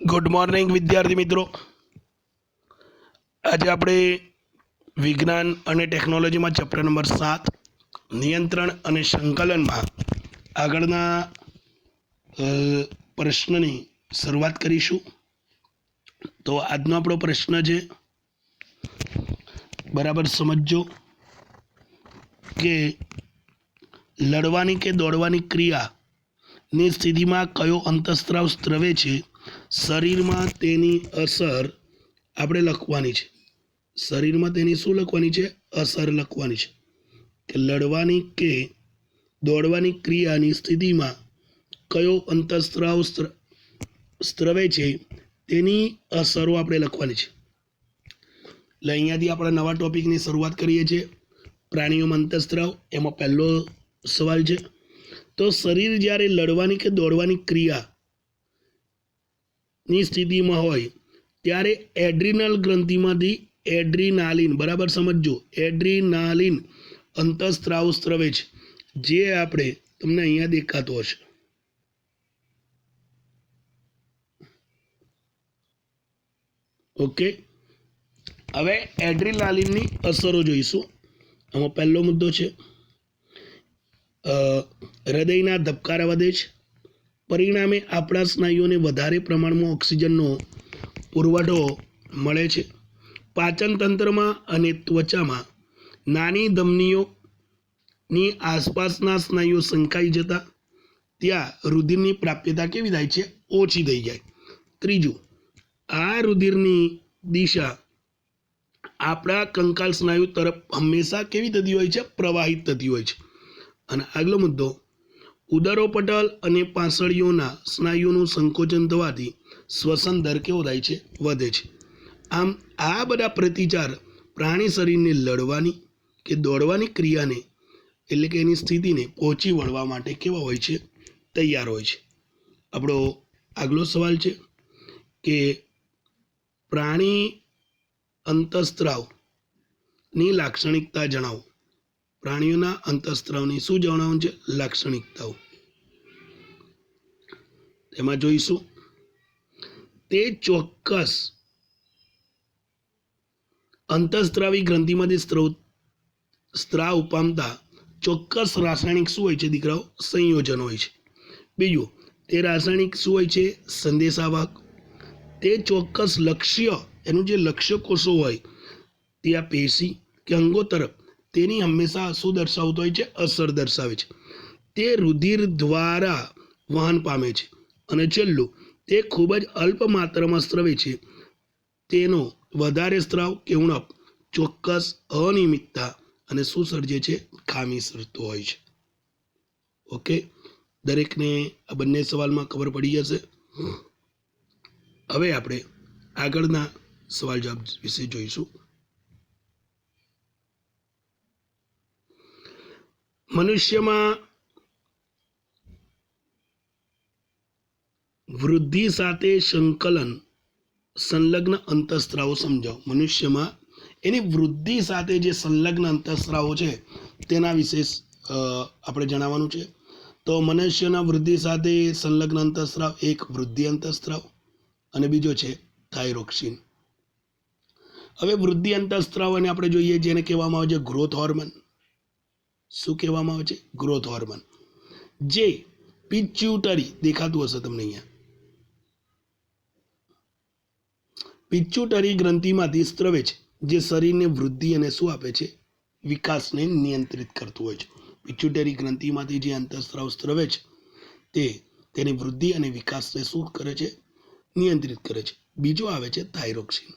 Good morning विद्यार्थी मित्रों। आज આપણે વિજ્ઞાન અને ટેકનોલોજીમાં ચેપ્ટર નંબર 7 નિયંત્રણ અને સંકલનમાં આગળના પ્રશ્નની શરૂઆત કરીશું। તો આજનો આપણો પ્રશ્ન છે, બરાબર સમજો કે લડવાની કે દોડવાની ક્રિયાની સ્થિતિમાં કયો અંતઃસ્ત્રાવ સ્ત્રવે છે, શરીરમાં તેની અસર આપણે લખવાની છે। શરીરમાં તેની શું લખવાની છે? અસર લખવાની છે કે લડવાની કે દોડવાની ક્રિયાની સ્થિતિમાં કયો અંતઃસ્ત્રાવ સ્ત્રવે છે તેની અસરો આપણે લખવાની છે। એટલે અહીંયાથી આપણે નવા ટોપિકની શરૂઆત કરીએ છીએ। પ્રાણીઓમાં અંતઃસ્ત્રાવ, એમાં પહેલો સવાલ છે, તો શરીર જ્યારે લડવાની કે દોડવાની ક્રિયાની સ્થિતિમાં હોય ત્યારે એડ્રિનલ ગ્રંથિમાંથી એડ્રીનાલિન, બરાબર સમજો, એડ્રીનાલિન અંતઃસ્ત્રાવ સ્ત્રવે છે, જે આપણે તમને અહીંયા દેખાતો હશે। ઓકે, હવે એડ્રીનાલિનની અસરો જોઈશું। આમાં પહેલો મુદ્દો છે, હૃદયના ધબકારા વધે છે, પરિણામે આપણા સ્નાયુઓને વધારે પ્રમાણમાં ઓક્સિજનનો પુરવઠો મળે છે। પાચન તંત્રમાં અને ત્વચામાં નાની ધમનીઓની આસપાસના સ્નાયુઓ સંકાઈ જતા ત્યાં રુધિરની પ્રાપ્યતા કેવી થાય છે? ઓછી થઈ જાય। ત્રીજું, આ રુધિરની દિશા આપણા કંકાલ સ્નાયુ તરફ હંમેશા કેવી થતી હોય છે? પ્રવાહિત થતી હોય છે। અને આગલો મુદ્દો, ઉદરોપટલ અને પાંસળીઓના સ્નાયુઓનું સંકોચન થવાથી શ્વસન દર કેવો થાય છે? વધે છે। આમ આ બધા પ્રતિચાર પ્રાણી શરીરને લડવાની કે દોડવાની ક્રિયાને, એટલે કે એની સ્થિતિને પહોંચી વળવા માટે કેવા હોય છે? તૈયાર હોય છે। આપણો આગલો સવાલ છે કે પ્રાણી અંતઃસ્ત્રાવની લાક્ષણિકતા જણાવો। પ્રાણીઓના અંતઃસ્ત્રાવની શું જણાવવાનું છે? લાક્ષણિકતાઓ। તેમાં જોઈશું, તે ચોક્કસ અંતઃસ્ત્રાવી ગ્રંથિમાંથી સ્ત્રાવ પામતા ચોક્કસ રાસાયણિક શું હોય છે દીકરાઓ? સંયોજન હોય છે। બીજું, તે રાસાયણિક શું હોય છે? સંદેશાવાહક। તે ચોક્કસ લક્ષ્ય, એનું જે લક્ષ્ય કોષો હોય ત્યાં પેશી કે અંગો તરફ તેની હંમેશા શું દર્શાવતો હોય છે? અસર દર્શાવે છે। તે રુધિર દ્વારા વહન પામે છે। અને છેલ્લું, તે ખૂબ જ અલ્પ માત્રામાં સ્ત્રવે છે। તેનો વધારે સ્ત્રાવ કે ઉણપ ચોક્કસ અનિયમિતતા અને શું સર્જે છે? ખામી સર્જતો હોય છે। ઓકે, દરેકને આ બંને સવાલમાં ખબર પડી જશે। હવે આપણે આગળના સવાલ જવાબ વિશે જોઈશું। મનુષ્યમાં વૃદ્ધિ સાથે સંલગ્ન અંતઃસ્ત્રાવો સમજાવો। મનુષ્યમાં એની વૃદ્ધિ સાથે જે સંલગ્ન અંતઃસ્ત્રાવો છે તેના વિશે આપણે જણાવવાનું છે। તો મનુષ્યના વૃદ્ધિ સાથે સંલગ્ન અંતઃસ્ત્રાવ, એક વૃદ્ધિ અંતઃસ્ત્રાવ અને બીજો છે થાઇરોક્સિન। હવે વૃદ્ધિ અંતઃસ્ત્રાવને આપણે જોઈએ, જેને કહેવામાં આવે છે ગ્રોથ હોર્મોન। શું કહેવામાં આવે છે? ગ્રોથ હોર્મોન, જે પિચ્યુટરી દેખાતું હશે તમને અહીંયા, પિચ્યુટરી ગ્રંથિમાંથી સ્ત્રવે છે, જે શરીરને વૃદ્ધિ અને શું આપે છે? વિકાસને નિયંત્રિત કરતું હોય છે। પિચ્યુટરી ગ્રંથિમાંથી જે અંતઃસ્ત્રાવ સ્ત્રવે છે તે તેની વૃદ્ધિ અને વિકાસને શું કરે છે? નિયંત્રિત કરે છે। બીજો આવે છે થાઇરોક્સિન,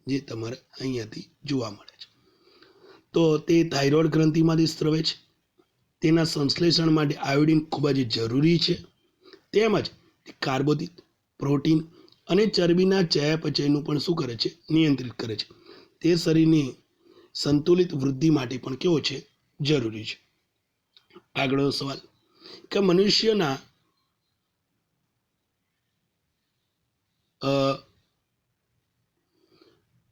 જે તમારે અહીંયાથી જોવા મળે છે। તો તે થાઇરોઇડ ગ્રંથિમાંથી સ્ત્રવે છે। તેના સંશ્લેષણ માટે આયોડિન ખૂબ જ જરૂરી છે। તેમજ કાર્બોદિત, પ્રોટીન અને ચરબીના ચયાપચયનું પણ શું કરે છે? નિયંત્રિત કરે છે। તે શરીરની સંતુલિત વૃદ્ધિ માટે પણ કેવો છે? જરૂરી છે। આગળનો સવાલ કે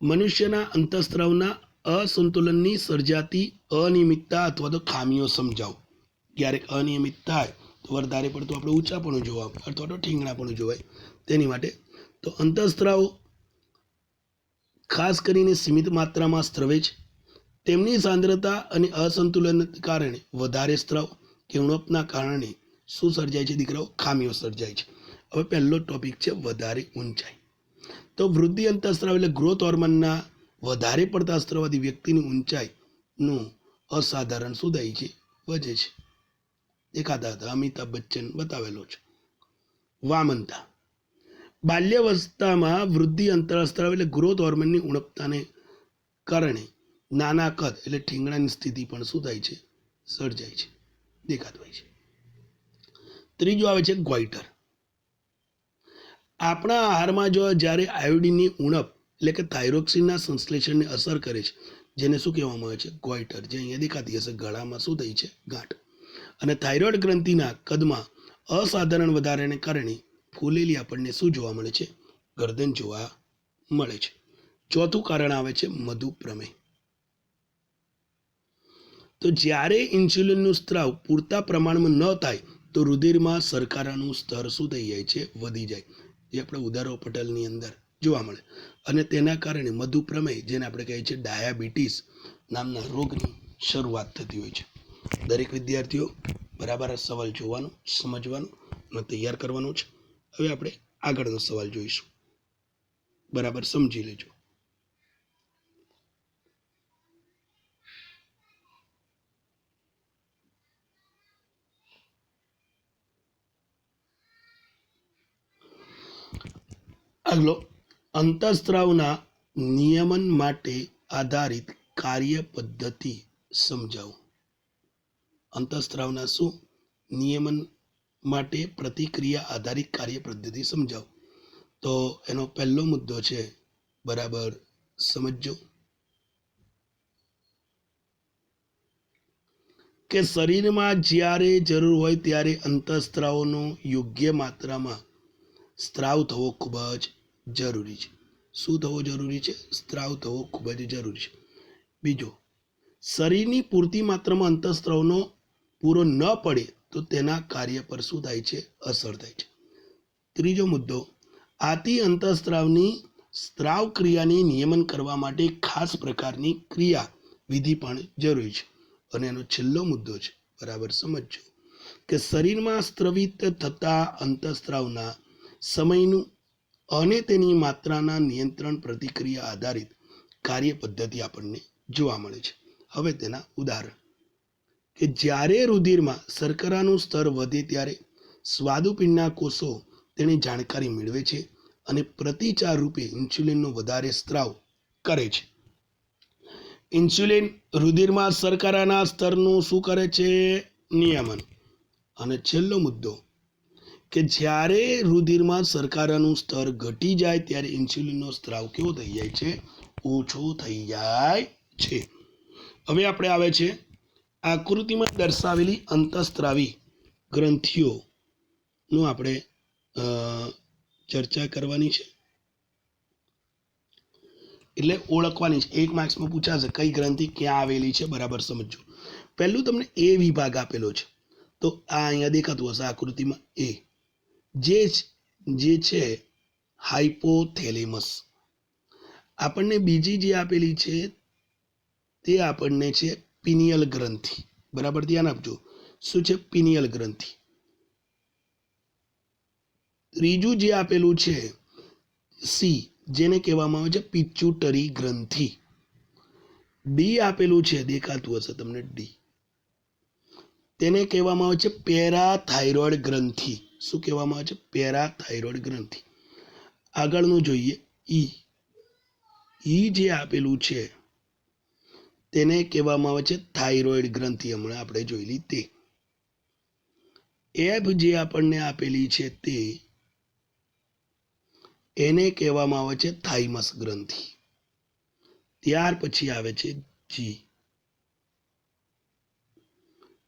મનુષ્યના અંતઃસ્ત્રાવના અસંતુલનની સર્જાતી અનિયમિતતા અથવા તો ખામીઓ સમજાવો। ક્યારેક અનિયમિત થાય તો વધારે પડતું આપણે ઊંચાપણું જોવા અથવા તો ઠીંગણાપણું જોવાય, તેની માટે તો અંતઃસ્ત્રાવો ખાસ કરીને સીમિત માત્રામાં સ્ત્રવે છે. તેમની સાંદ્રતા અને અસંતુલનને કારણે વધારે સ્ત્રાવ કે ઉણપના કારણે શું સર્જાય છે દીકરાઓ? ખામીઓ સર્જાય છે. હવે પહેલો ટોપિક છે વધારે ઊંચાઈ. તો વૃદ્ધિ અંતઃસ્ત્રાવ એટલે ગ્રોથ હોર્મોનના વધારે પડતા સ્ત્રાવવાથી વ્યક્તિની ઊંચાઈનું અસાધારણ શું થાય છે? વધે છે. દેખાતા હતા અમિતાભ બચ્ચન બતાવેલો છે. વામનતા. બાલ્યાવસ્થામાં વૃદ્ધિ અંતઃસ્ત્રાવ એટલે ગ્રોથ હોર્મોનની ઉણપતાને કારણે નાના કદ એટલે ઠીંગણાની સ્થિતિ પણ શું થાય છે? સર્જાય છે, દેખાતું હોય છે. ત્રીજું આવે છે ગોઈટર. આપણા આહારમાં જો જ્યારે આયોડિનની ઉણપ એટલે કે થાઇરોક્સિનના સંશ્લેષણને અસર કરે છે, જેને શું કહેવામાં આવે છે? ગોઈટર. જે અહીંયા દેખાતી હશે ગળામાં શું થઈ છે? ગાંઠ. અને થાઇરોઇડ ગ્રંથિના કદમાં અસાધારણ વધારાને કારણે ફૂલેલી આપણને શું જોવા મળે છે? ગરદન જોવા મળે છે. ચોથું કારણ આવે છે મધુપ્રમેહ. તો જ્યારે ઇન્સ્યુલિનનું સ્ત્રાવ પૂરતા પ્રમાણમાં ન થાય તો રુધિરમાં શર્કરાનું સ્તર શું થઈ જાય છે? વધી જાય. જે આપણે ઉદાહરણો પટલની અંદર જોવા મળે. અને તેના કારણે મધુપ્રમેહ, જેને આપણે કહીએ છીએ ડાયાબિટીસ નામના રોગની શરૂઆત થતી હોય છે. દરેક વિદ્યાર્થીઓ બરાબર આ સવાલ જોવાનો, સમજવાનો અને તૈયાર કરવાનો છે. હવે આપણે આગળનો સવાલ જોઈશું. બરાબર સમજી લેજો. આગલો, અંતઃસ્ત્રાવના નિયમન માટે આધારિત કાર્ય પદ્ધતિ સમજાવો. અંતઃસ્ત્રાવના શું નિયમન માટે પ્રતિક્રિયા આધારિત કાર્ય પદ્ધતિ સમજાવો. તો એનો પહેલો મુદ્દો છે, બરાબર સમજો, કે શરીરમાં જ્યારે જરૂર હોય ત્યારે અંતઃસ્ત્રાવોનો યોગ્ય માત્રામાં સ્ત્રાવ થવો ખૂબ જ જરૂરી છે. શું થવો જરૂરી છે? સ્ત્રાવ થવો ખૂબ જ જરૂરી છે. બીજો, શરીરની પૂરતી માત્રામાં અંતઃસ્ત્રાવનો પૂરો ન પડે તો તેના કાર્ય પર શું થાય છે? અસર થાય છે. ત્રીજો મુદ્દો, આથી અંતઃસ્ત્રાવની સ્ત્રાવ ક્રિયાની નિયમન કરવા માટે ખાસ પ્રકારની ક્રિયા વિધિ પણ જરૂરી છે. અને એનો છેલ્લો મુદ્દો છે, બરાબર સમજો, કે શરીરમાં સ્ત્રવિત થતા અંતઃસ્ત્રાવના સમયનું અને તેની માત્રાના નિયંત્રણ પ્રતિક્રિયા આધારિત કાર્ય પદ્ધતિ આપણને જોવા મળે છે. હવે તેના ઉદાહરણ, કે જ્યારે રુધિરમાં શર્કરાનું સ્તર વધે ત્યારે સ્વાદુપિંડના કોષો તેની જાણકારી મેળવે છે અને પ્રતિચાર રૂપે ઇન્સ્યુલિનનો વધારે સ્ત્રાવ કરે છે. ઇન્સ્યુલિન રુધિરમાં શર્કરાના સ્તરનું શું કરે છે? નિયમન. અને છેલ્લો મુદ્દો, કે જ્યારે રુધિરમાં શર્કરાનું સ્તર ઘટી જાય ત્યારે ઇન્સ્યુલિનનો સ્ત્રાવ કેવો થઈ જાય છે? ઓછો થઈ જાય છે. હવે આપણે આવે છે આકૃતિમાં દર્શાવેલી અંતઃસ્ત્રાવી ગ્રંથિઓનું આપણે ચર્ચા કરવાની છે, એટલે ઓળખવાની છે. 1 માર્ક્સમાં પૂછાશે કઈ ગ્રંથિ ક્યાં આવેલી છે, બરાબર સમજો. પહેલું તમને એ વિભાગ આપેલો છે, તો આ અહીંયા દેખાતું હશે આકૃતિમાં એ, જે છે હાઇપોથેલેમસ. આપણને બીજી જે આપેલી છે તે આપણને છે પિનિયલ ગ્રંથિ. બરાબર ધ્યાન આપજો. શું છે? પિનિયલ ગ્રંથિ. ત્રીજું જે આપેલું છે સી, જેને કહેવામાં આવે છે પિચ્યુટરી ગ્રંથિ. ડી આપેલું છે, દેખાતું હશે તમને ડી, તેને કહેવામાં આવે છે પેરાથાઇરોઇડ ગ્રંથિ. શું કહેવામાં આવે છે? પેરાથાઇરોઇડ ગ્રંથિ. આગળનું જોઈએ ઈ જે આપેલું છે તેને કહેવામાં આવે છે થાઇરોઇડ ગ્રંથિ. હમણાં આપણે જોયેલી તે. એફ જે આપણને આપેલી છે તે, એને કહેવામાં આવે છે થાઇમસ ગ્રંથિ. ત્યાર પછી આવે છે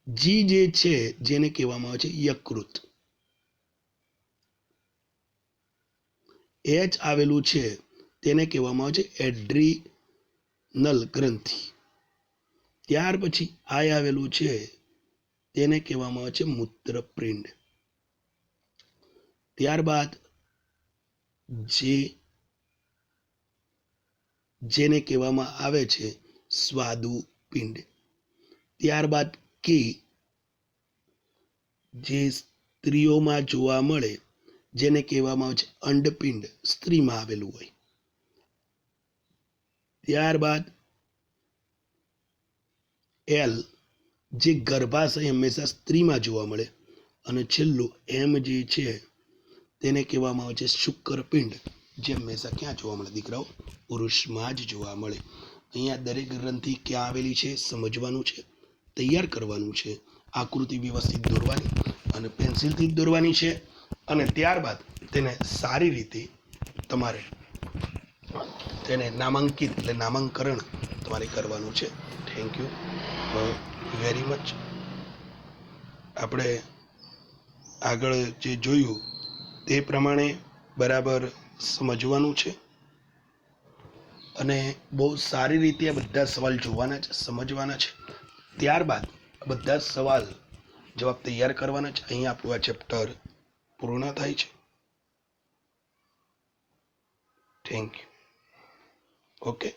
જી જે છે જેને કહેવામાં આવે છે યકૃત. એચ આવેલું છે તેને કહેવામાં આવે છે એડ્રીનલ ગ્રંથિ. ત્યાર પછી આઈ આવેલું છે તેને કહેવામાં આવે છે મૂત્રપિંડ. ત્યારબાદ જેને કહેવામાં આવે છે સ્વાદુપિંડ. ત્યારબાદ કે જે સ્ત્રીઓમાં જોવા મળે જેને કહેવામાં આવે છે અંડપિંડ, સ્ત્રીમાં આવેલું હોય. ત્યારબાદ એલ જે ગર્ભાશય હંમેશા સ્ત્રીમાં જોવા મળે. અને છેલ્લું એમ જે છે તેને કહેવામાં આવે છે શુક્રપિંડ, જે હંમેશા ક્યાં જોવા મળે દીકરાઓ? પુરુષમાં જ જોવા મળે. અહીંયા દરેક ગ્રંથિ ક્યાં આવેલી છે સમજવાનું છે, તૈયાર કરવાનું છે. આકૃતિ વ્યવસ્થિત દોરવાની અને પેન્સિલથી જ દોરવાની છે. અને ત્યારબાદ તેને સારી રીતે તમારે તેને નામાંકિત એટલે નામાંકરણ તમારે કરવાનું છે. Thank you very much. આપણે આગળ જે જોયું તે પ્રમાણે બરાબર સમજવાનું છે અને બહુ સારી રીતે આ બધા સવાલ જોવાના છે, સમજવાના છે. ત્યારબાદ બધા સવાલ જવાબ તૈયાર કરવાના છે. અહીં આપણું આ ચેપ્ટર પૂર્ણ થાય છે. Thank you. ઓકે.